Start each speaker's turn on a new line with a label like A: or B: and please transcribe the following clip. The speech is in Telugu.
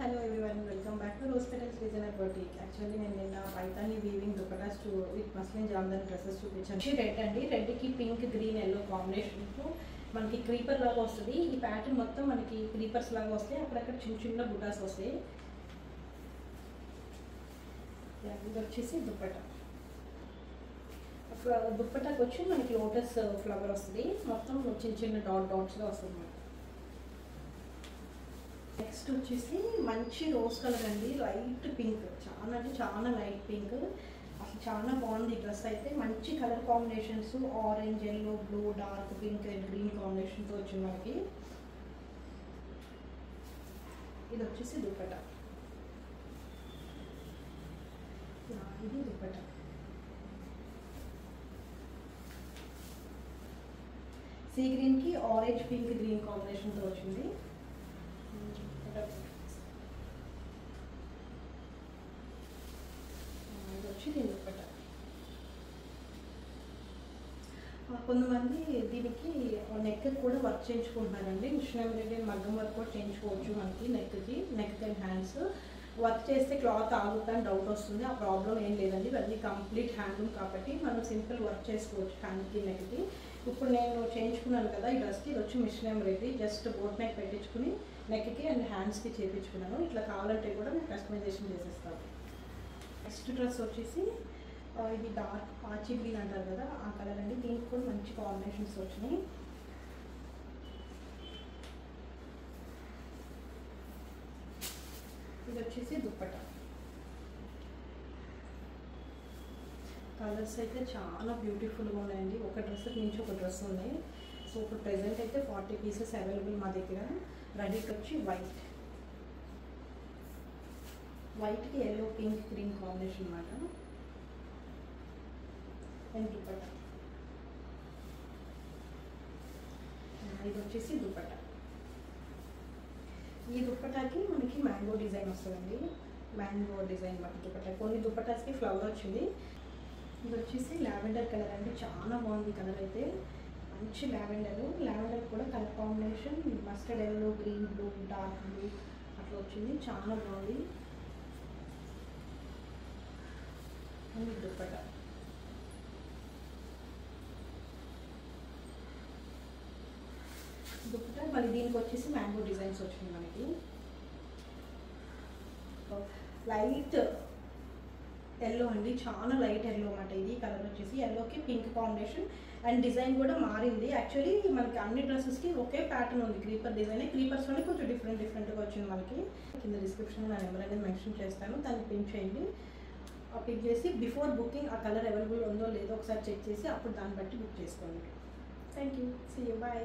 A: Hello everyone, welcome back to Rose Petals Designer Boutique. Actually నేను నిన్న Paithani weaving dupattas with muslin Jamdani dresses చూపించాను. రెడ్ అండి, రెడ్కి పింక్ గ్రీన్ ఎల్లో కాంబినేషన్తో మనకి క్రీపర్ లాగా వస్తుంది. ఈ ప్యాటర్న్ మొత్తం మనకి క్రీపర్స్ లాగా వస్తాయి, అక్కడక్కడ చిన్న చిన్న బుటాస్ వస్తాయి. ఇది వచ్చేసి దుపట్టా. దుప్పటాకి వచ్చి మనకి లోటస్ ఫ్లవర్ వస్తుంది, మొత్తం చిన్న చిన్న డాట్స్గా వస్తుంది. నెక్స్ట్ వచ్చేసి మంచి రోజ్ కలర్ అండి, లైట్ పింక్, చాలా అంటే చాలా లైట్ పింక్. అసలు చాలా బాగుంది డ్రెస్ అయితే. మంచి colour combinations, orange, yellow, blue, dark pink and green కాంబినేషన్తో వచ్చింది మనకి. ఇది వచ్చేసి దుపట్టా. ఇది దుపట్టా. సీ గ్రీన్కి ఆరెంజ్ పింక్ గ్రీన్ కాంబినేషన్తో వచ్చింది. ఇది వచ్చి దీని దుపట్టా. కొంతమంది దీనికి నెక్ కూడా వర్క్ చేయించుకుంటున్నారండి. మిషన్ ఎంబ్రాయిడరీ మగ్గం వర్క్ కూడా చేయించుకోవచ్చు. మనకి నెక్ అండ్ హ్యాండ్స్ వర్క్ చేస్తే క్లాత్ ఆగుతుందని డౌట్ వస్తుంది. ఆ ప్రాబ్లం ఏం లేదండి, ఇవన్నీ కంప్లీట్ హ్యాండ్లూమ్ కాబట్టి మనం సింపుల్ వర్క్ చేసుకోవచ్చు హ్యాండ్కి నెక్కి. ఇప్పుడు నేను చేయించుకున్నాను కదా ఈ డ్రెస్కి, ఇది వచ్చి machine embroidery, just boat neck పెట్టించుకుని నెక్కి అండ్ హ్యాండ్స్కి చేయించుకున్నాను. ఇట్లా కావాలంటే కూడా నేను కస్టమైజేషన్ చేసేస్తాను. నెక్స్ట్ డ్రెస్ వచ్చేసి ఇది డార్క్ పాచి గ్రీన్ అంటారు కదా, ఆ కలర్ అండి. దీనికి కూడా మంచి కాంబినేషన్స్ వచ్చినాయి. ఇది వచ్చేసి దుపట్టా. కలర్స్ అయితే చాలా బ్యూటిఫుల్గా ఉన్నాయండి. ఒక డ్రెస్ నుంచి ఒక డ్రెస్ ఉన్నాయి. సో ఇప్పుడు ప్రెజెంట్ అయితే 40 పీసెస్ అవైలబుల్ మా దగ్గర. రెడీకి వచ్చి వైట్కి ఎల్లో పింక్ గ్రీన్ కాంబినేషన్ అన్నమాట. అండ్ దుపట్టా. ఇది వచ్చేసి దుపట్టా. ఈ దుపట్టాకి మనకి మ్యాంగో డిజైన్ వస్తుందండి, మ్యాంగో డిజైన్ మాట దుపట్టా. కొన్ని దుపట్టాస్కి ఫ్లవర్ వచ్చింది. ఇది వచ్చేసి లావెండర్ కలర్ అండి, చాలా బాగుంది కలర్ అయితే. మంచి లావెండర్ కూడా colour combination mustard yellow, green, blue, dark blue అట్లా వచ్చింది, చాలా బాగుంది. అండ్ దుపట్టా. దుపట్టా మళ్ళీ దీనికి వచ్చేసి మ్యాంగో డిజైన్స్ వచ్చింది మనకి. లైట్ ఎల్లో అండి, చాలా లైట్ ఎల్లో అన్నమాట. ఇది కలర్ వచ్చేసి ఎల్లోకి పింక్ కాంబినేషన్ అండ్ డిజైన్ కూడా మారింది. యాక్చువల్లీ మనకి అన్ని డ్రెస్సెస్కి ఒకే ప్యాటర్న్ ఉంది, క్రీపర్ డిజైన్. క్రీపర్స్లోనే కొంచెం డిఫరెంట్గా వచ్చింది మనకి. కింద డిస్క్రిప్షన్లో నా నెంబర్ అనేది మెన్షన్ చేస్తాను, దాన్ని పిన్ చేయండి. ఆ పిన్ చేసి బిఫోర్ బుకింగ్ ఆ కలర్ అవైలబుల్ ఉందో లేదో ఒకసారి చెక్ చేసి అప్పుడు దాన్ని బట్టి బుక్ చేసుకోండి. Thank you, see you, bye.